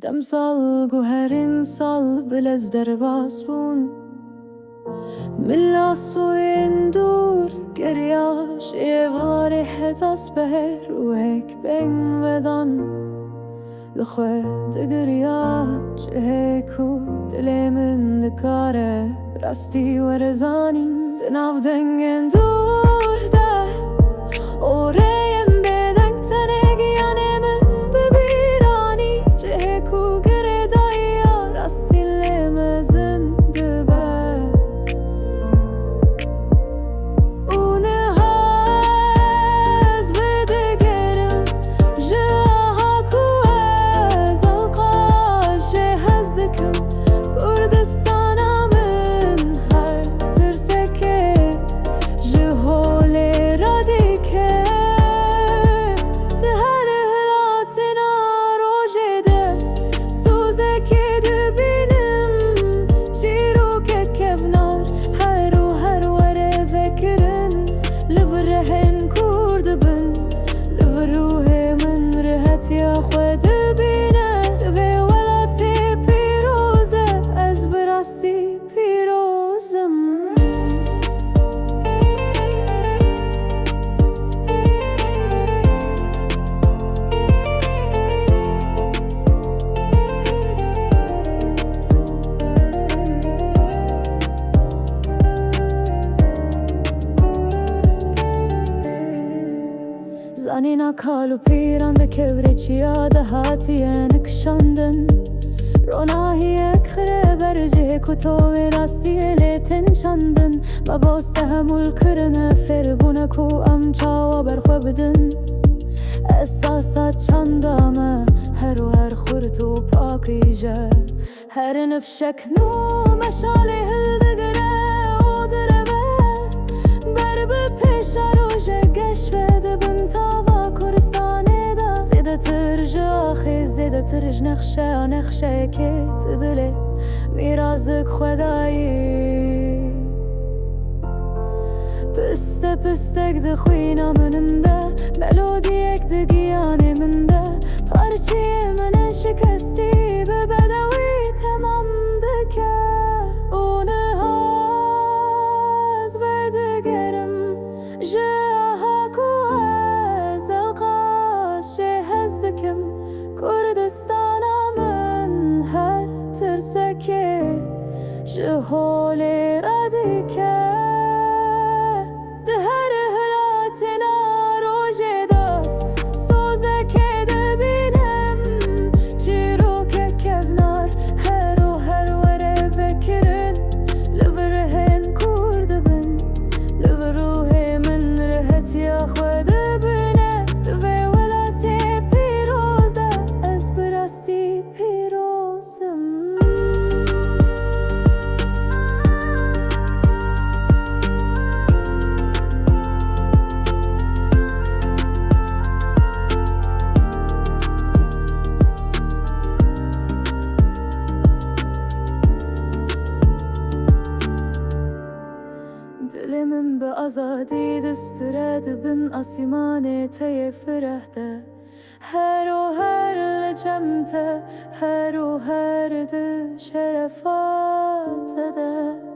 دم سال گوهرین سال بلز در باز بون ملاس و اندور گریاش ایواری حتاس بهر و هک بین ودان لخوه دگریاش هکو دلی من دکاره راستی و رزانین دناو دنگن دور ده orayım beden tenegi yanımın bebirani ceku gere daya rastilemezin dibe une haz vede gerim jaha kuaz alqa şehaz dikim Kurdistan'a min her tirseke jihole radike يا خود بینه دوی ولاتی پیروزه از براستی پیروزم زنینا کالو پیرانده کبریچیا دهاتیه نکشاندن روناهی اکخره برجه کتوی راستی لیتن چندن ما باز تحمل کرنه فربونه کو امچاوا برخوا بدن احساسات چندامه هر و هر خورت و پاکیجه هر نفشک نو مشاله هلدگره او دربه بر به پیش روژه گشوه بن تاوا کورستانه دا زیده ترجا خیز زیده ترج نخشه که تدله میرازک خدایی پسته پستک ده خوینا مننده ملودی اک ده گیانه منده پارچی من شکستی به بدوی تمام دکه اونه هاز بده گرم جاها کو از القاش هزدکم کردستانا من هر ترسکه جهولی ردیکه ده هر هلاتنا روژه دا سوزکه ده بینم چیرو که کفنار هر و هر وره فکرن لورهن کرد بن لوروه من رهت یا خود بینه دوی ولاتی پیروز ده از براستی پیروزم دل من به آزادی دسترد بن آسمان تی فرهده هر و هر لجمته هر و هر ده شرفات ده